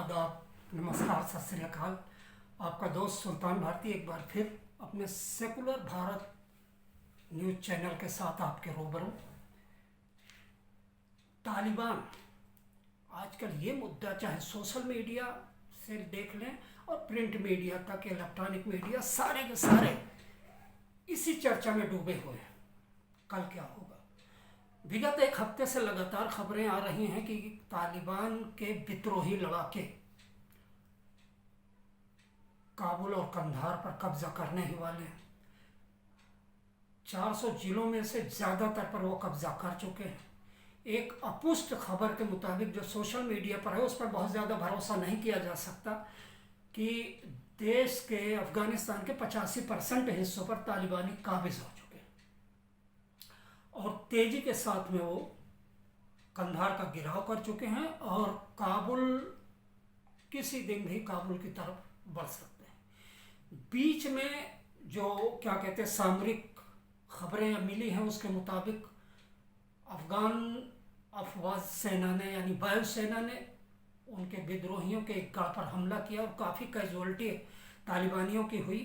आदाब, नमस्कार, सत श्री अकाल। आपका दोस्त सुल्तान भारती एक बार फिर अपने सेकुलर भारत न्यूज़ चैनल के साथ आपके रूबरू। तालिबान आजकल ये मुद्दा चाहे सोशल मीडिया से देख लें और प्रिंट मीडिया तक, इलेक्ट्रॉनिक मीडिया, सारे के सारे इसी चर्चा में डूबे हुए हैं। कल क्या होगा? विगत एक हफ्ते से लगातार खबरें आ रही हैं कि तालिबान के विद्रोही लड़ाके काबुल और कंधार पर कब्जा करने ही वाले हैं। 400 जिलों में से ज़्यादातर पर वो कब्जा कर चुके हैं। एक अपुष्ट खबर के मुताबिक जो सोशल मीडिया पर है उस पर बहुत ज़्यादा भरोसा नहीं किया जा सकता कि देश के अफगानिस्तान के 85% हिस्सों पर तालिबानी काबिज हो चुके हैं और तेज़ी के साथ में वो कंधार का गिराव कर चुके हैं और काबुल किसी दिन भी काबुल की तरफ बढ़ सकते हैं। बीच में जो क्या कहते हैं सामरिक खबरें मिली हैं उसके मुताबिक अफगान अफवाज सेना ने यानी वायुसेना ने उनके विद्रोहियों के एक गढ़ पर हमला किया और काफ़ी कैजुअल्टी तालिबानियों की हुई,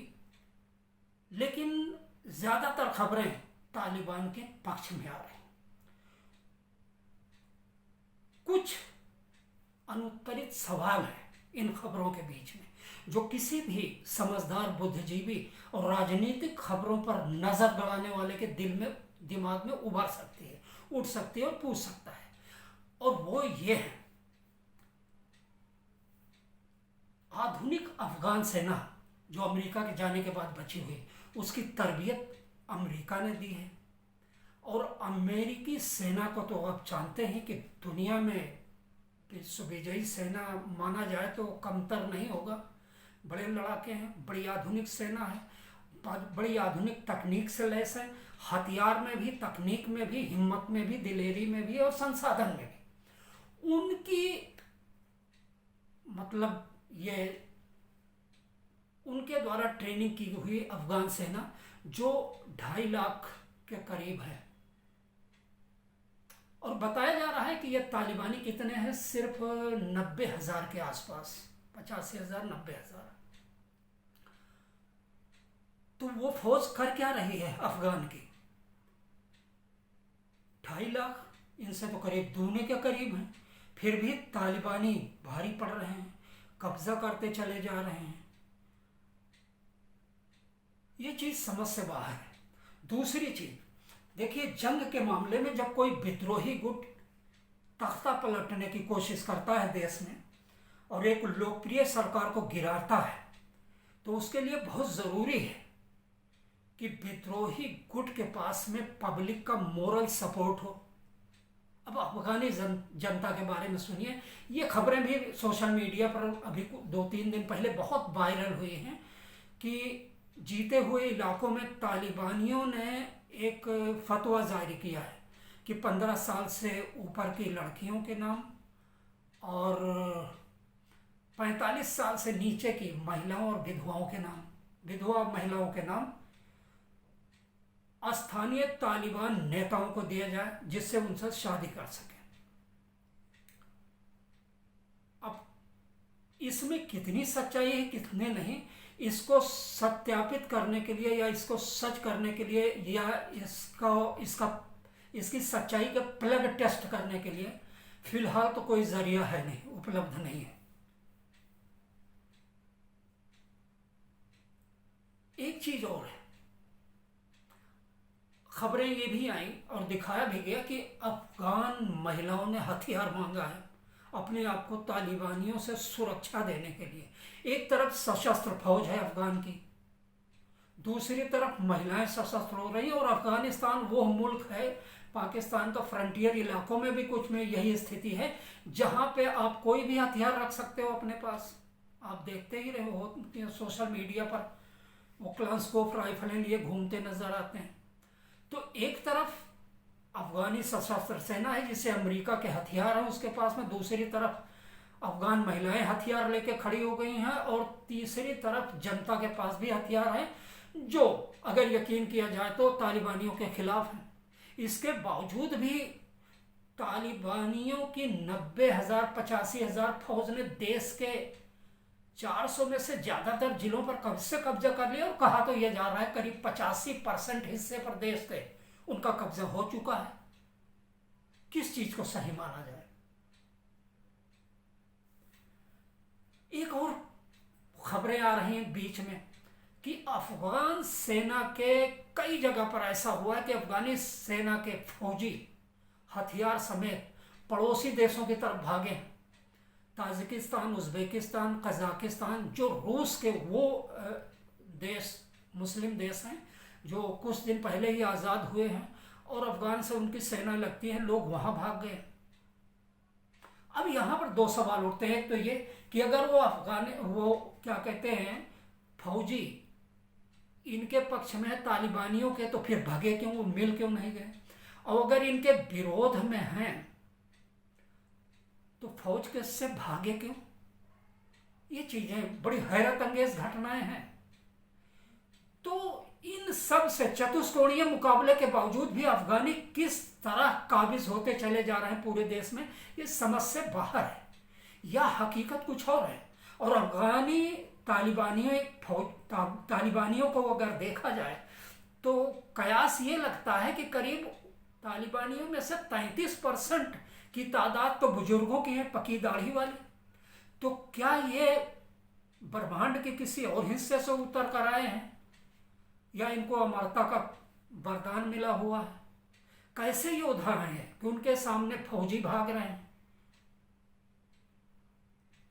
लेकिन ज़्यादातर खबरें तालिबान के पक्ष में आ रही। कुछ अनुत्तरित सवाल हैं इन खबरों के बीच में जो किसी भी समझदार बुद्धिजीवी और राजनीतिक खबरों पर नजर गड़ाने वाले के दिमाग में उभर सकती है, उठ सकती है और पूछ सकता है। और वो ये है, आधुनिक अफगान सेना जो अमेरिका के जाने के बाद बची हुई, उसकी तरबियत अमेरिका ने दी है और अमेरिकी सेना को तो आप जानते हैं कि दुनिया में विश्व विजयी सेना माना जाए तो कमतर नहीं होगा। बड़े लड़ाके हैं, बड़ी आधुनिक सेना है, बड़ी आधुनिक तकनीक से लैस है, हथियार में भी, तकनीक में भी, हिम्मत में भी, दिलेरी में भी और संसाधन में भी। उनकी मतलब ये उनके द्वारा ट्रेनिंग की हुई अफगान सेना जो 2.5 लाख के करीब है और बताया जा रहा है कि ये तालिबानी कितने हैं, सिर्फ 90,000 के आसपास, 85,000, 90,000। तो वो फौज कर क्या रही है अफगान की? 2.5 लाख, इनसे तो करीब दूने के करीब हैं। फिर भी तालिबानी भारी पड़ रहे हैं, कब्जा करते चले जा रहे हैं। ये चीज़ समझ से बाहर है। दूसरी चीज़ देखिए, जंग के मामले में जब कोई विद्रोही गुट तख्ता पलटने की कोशिश करता है देश में और एक लोकप्रिय सरकार को गिराता है तो उसके लिए बहुत ज़रूरी है कि विद्रोही गुट के पास में पब्लिक का मोरल सपोर्ट हो। अब अफगानी जनता के बारे में सुनिए, ये खबरें भी सोशल मीडिया पर अभी 2-3 दिन पहले बहुत वायरल हुई हैं कि जीते हुए इलाकों में तालिबानियों ने एक फतवा जारी किया है कि 15 साल से ऊपर की लड़कियों के नाम और 45 साल से नीचे की महिलाओं और विधवाओं के नाम, विधवा महिलाओं के नाम स्थानीय तालिबान नेताओं को दिया जाए जिससे उनसे शादी कर सके। अब इसमें कितनी सच्चाई है कितने नहीं, इसको सत्यापित करने के लिए या इसको सच करने के लिए या इसकी सच्चाई का प्लग टेस्ट करने के लिए फिलहाल तो कोई जरिया है नहीं, उपलब्ध नहीं है। एक चीज और है, खबरें ये भी आई और दिखाया भी गया कि अफगान महिलाओं ने हथियार मांगा है अपने आप को तालिबानियों से सुरक्षा देने के लिए। एक तरफ सशस्त्र फौज है अफगान की, दूसरी तरफ महिलाएं सशस्त्र हो रही हैं और अफगानिस्तान वो मुल्क है, पाकिस्तान का फ्रंटियर इलाकों में भी कुछ में यही स्थिति है जहां पे आप कोई भी हथियार रख सकते हो अपने पास। आप देखते ही रहे हो सोशल मीडिया पर वो क्लांस्कोप राइफलें लिए घूमते नजर आते हैं। तो एक तरफ अफगानी सशस्त्र सेना है जिसे अमेरिका के हथियार हैं उसके पास में, दूसरी तरफ अफगान महिलाएं हथियार लेके खड़ी हो गई हैं और तीसरी तरफ जनता के पास भी हथियार हैं जो अगर यकीन किया जाए तो तालिबानियों के खिलाफ हैं। इसके बावजूद भी तालिबानियों की 90,000 85,000 फौज ने देश के 400 में से ज्यादातर जिलों पर कब से कब्जा कर लिया, और कहा तो यह जा रहा है करीब 85% हिस्से पर देश के उनका कब्जा हो चुका है। किस चीज को सही माना जाए? एक और खबरें आ रही हैं बीच में कि अफगान सेना के कई जगह पर ऐसा हुआ है कि अफगानी सेना के फौजी हथियार समेत पड़ोसी देशों की तरफ भागे हैं। ताजिकिस्तान, उज़्बेकिस्तान, कजाकिस्तान, जो रूस के वो देश मुस्लिम देश हैं जो कुछ दिन पहले ही आज़ाद हुए हैं, और अफगान से उनकी सेना लगती है, लोग वहाँ भाग गए। अब यहाँ पर दो सवाल उठते हैं। तो ये कि अगर वो क्या कहते हैं फौजी इनके पक्ष में है तालिबानियों के, तो फिर भागे क्यों, वो मिल क्यों नहीं गए? और अगर इनके विरोध में हैं तो फौज के से भागे क्यों? ये चीजें बड़ी हैरत अंगेज घटनाएं हैं। तो इन सब से चतुष्कोणीय मुकाबले के बावजूद भी अफगानी किस तरह काबिज होते चले जा रहे हैं पूरे देश में, ये समझ से बाहर है, या हकीकत कुछ और है। और अफगानी तालिबानियों को अगर देखा जाए तो कयास ये लगता है कि करीब तालिबानियों में से 33% की तादाद तो बुजुर्गों की है, पकी दाढ़ी वाली। तो क्या ये ब्रह्मांड के किसी और हिस्से से उतर कर आए हैं, या इनको अमरता का वरदान मिला हुआ है? कैसे योद्धा हैं कि उनके सामने फौजी भाग रहे हैं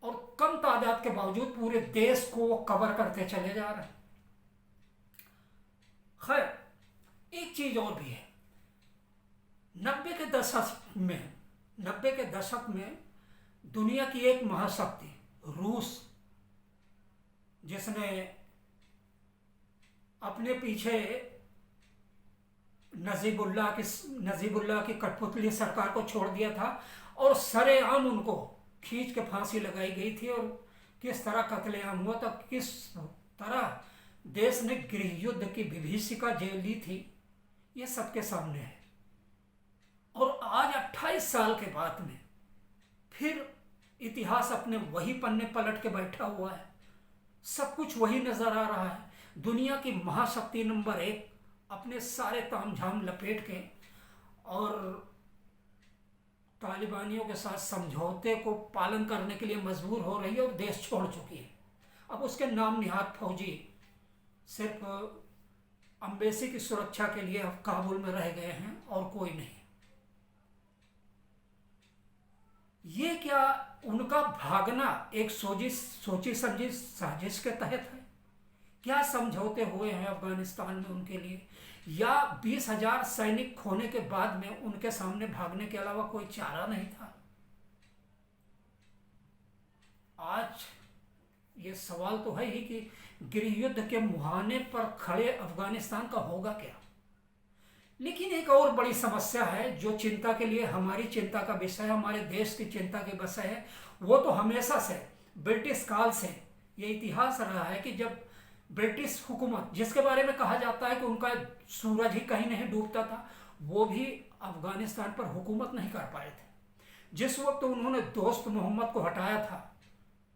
और कम तादाद के बावजूद पूरे देश को वो कवर करते चले जा रहे हैं। खैर, एक चीज और भी है। 90 के दशक में दुनिया की एक महाशक्ति रूस, जिसने अपने पीछे नजीबुल्लाह की कठपुतली सरकार को छोड़ दिया था, और सरेआम उनको खींच के फांसी लगाई गई थी, और किस तरह कत्लेआम हुआ था, किस तरह देश ने गृह युद्ध की विभीषिका झेल ली थी, ये सबके सामने है। और आज 28 साल के बाद में फिर इतिहास अपने वही पन्ने पलट के बैठा हुआ है। सब कुछ वही नजर आ रहा है। दुनिया की महाशक्ति नंबर 1 अपने सारे तामझाम लपेट के और तालिबानियों के साथ समझौते को पालन करने के लिए मजबूर हो रही है और देश छोड़ चुकी है। अब उसके नाम निहाद फौजी सिर्फ अम्बेसी की सुरक्षा के लिए काबुल में रह गए हैं और कोई नहीं। ये क्या उनका भागना एक सोची समझी साजिश के तहत है? क्या समझौते हुए हैं अफगानिस्तान में उनके लिए, या 20,000 सैनिक खोने के बाद में उनके सामने भागने के अलावा कोई चारा नहीं था? आज ये सवाल तो है ही कि गृह युद्ध के मुहाने पर खड़े अफगानिस्तान का होगा क्या। लेकिन एक और बड़ी समस्या है जो चिंता के लिए हमारी चिंता का विषय है, हमारे देश की चिंता के विषय है। वो तो हमेशा से ब्रिटिश काल से ये इतिहास रहा है कि जब ब्रिटिश हुकूमत, जिसके बारे में कहा जाता है कि उनका सूरज ही कहीं नहीं डूबता था, वो भी अफगानिस्तान पर हुकूमत नहीं कर पाए थे। जिस वक्त उन्होंने दोस्त मोहम्मद को हटाया था,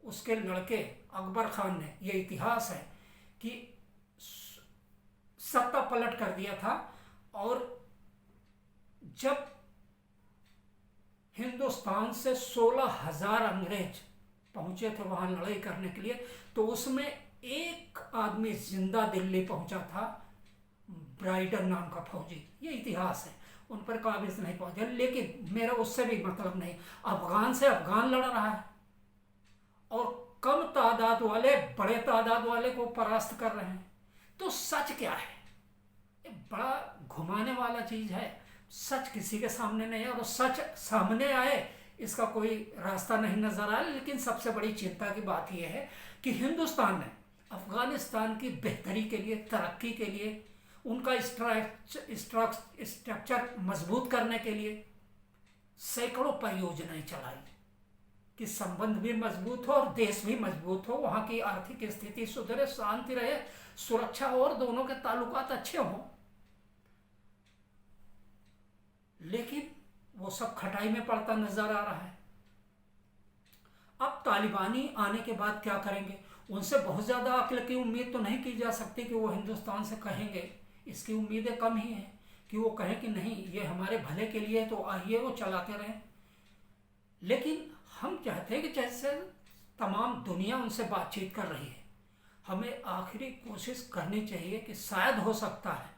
उसके लड़के अकबर खान ने, ये इतिहास है कि सत्ता पलट कर दिया था। और जब हिंदुस्तान से 16,000 अंग्रेज पहुंचे थे वहां लड़ाई करने के लिए, तो उसमें एक आदमी जिंदा दिल्ली पहुंचा था, ब्राइडन नाम का फौजी। ये इतिहास है, उन पर काबिज नहीं पहुंचे। लेकिन मेरा उससे भी मतलब नहीं, अफगान से अफगान लड़ रहा है और कम तादाद वाले बड़े तादाद वाले को परास्त कर रहे हैं। तो सच क्या है? ये बड़ा घुमाने वाला चीज है। सच किसी के सामने नहीं है, और सच सामने आए इसका कोई रास्ता नहीं नजर आया। लेकिन सबसे बड़ी चिंता की बात यह है कि हिंदुस्तान ने अफगानिस्तान की बेहतरी के लिए, तरक्की के लिए, उनका स्ट्रक्चर मजबूत करने के लिए सैकड़ों परियोजनाएं चलाई कि संबंध भी मजबूत हो और देश भी मजबूत हो, वहां की आर्थिक स्थिति सुधरे, शांति रहे, सुरक्षा हो और दोनों के ताल्लुकात अच्छे हों। लेकिन वो सब खटाई में पड़ता नजर आ रहा है। अब तालिबानी आने के बाद क्या करेंगे? उनसे बहुत ज़्यादा अक्ल की उम्मीद तो नहीं की जा सकती कि वो हिंदुस्तान से कहेंगे, इसकी उम्मीदें कम ही हैं कि वो कहें कि नहीं ये हमारे भले के लिए है तो आइए वो चलाते रहें। लेकिन हम चाहते हैं कि जैसे तमाम दुनिया उनसे बातचीत कर रही है, हमें आखिरी कोशिश करनी चाहिए कि शायद हो सकता है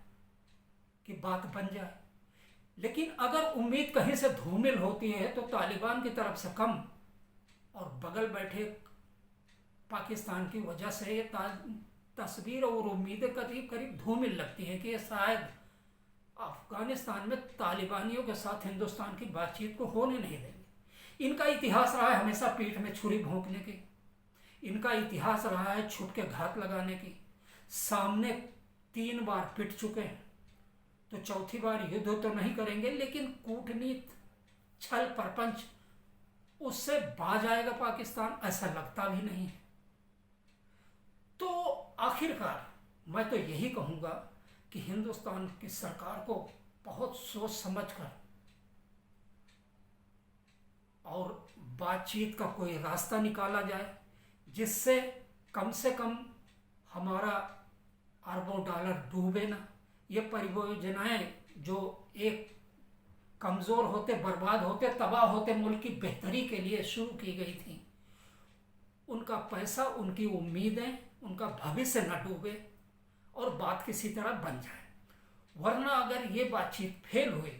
कि बात बन जाए। लेकिन अगर उम्मीद कहीं से धूमिल होती है तो तालिबान की तरफ से कम और बगल बैठे पाकिस्तान की वजह से ये तस्वीर और उम्मीदें करीब करीब धूमिल लगती हैं कि ये शायद अफगानिस्तान में तालिबानियों के साथ हिंदुस्तान की बातचीत को होने नहीं देंगे। इनका इतिहास रहा है हमेशा पीठ में छुरी भोंकने की, इनका इतिहास रहा है छुप के घात लगाने की। सामने 3 बार पिट चुके हैं तो चौथी बार युद्ध तो नहीं करेंगे, लेकिन कूटनीति, छल प्रपंच, उससे बाज आएगा पाकिस्तान ऐसा लगता भी नहीं है। तो आखिरकार मैं तो यही कहूँगा कि हिंदुस्तान की सरकार को बहुत सोच समझकर और बातचीत का कोई रास्ता निकाला जाए जिससे कम से कम हमारा अरबों डॉलर डूबे ना। ये परियोजनाएं जो एक कमज़ोर होते, बर्बाद होते, तबाह होते मुल्क की बेहतरी के लिए शुरू की गई थी, उनका पैसा, उनकी उम्मीदें, उनका भविष्य न डूबे और बात किसी तरह बन जाए। वरना अगर ये बातचीत फेल हुई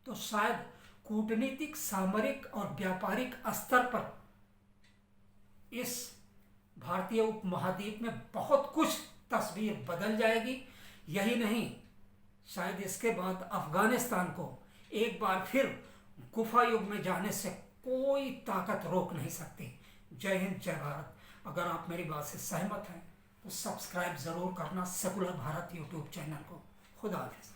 तो शायद कूटनीतिक, सामरिक और व्यापारिक स्तर पर इस भारतीय उपमहाद्वीप में बहुत कुछ तस्वीर बदल जाएगी। यही नहीं, शायद इसके बाद अफगानिस्तान को एक बार फिर गुफा युग में जाने से कोई ताकत रोक नहीं सकती। जय हिंद, जय भारत। अगर आप मेरी बात से सहमत हैं तो सब्सक्राइब ज़रूर करना सेकुलर भारत यूट्यूब चैनल को। खुदा हाफिज़।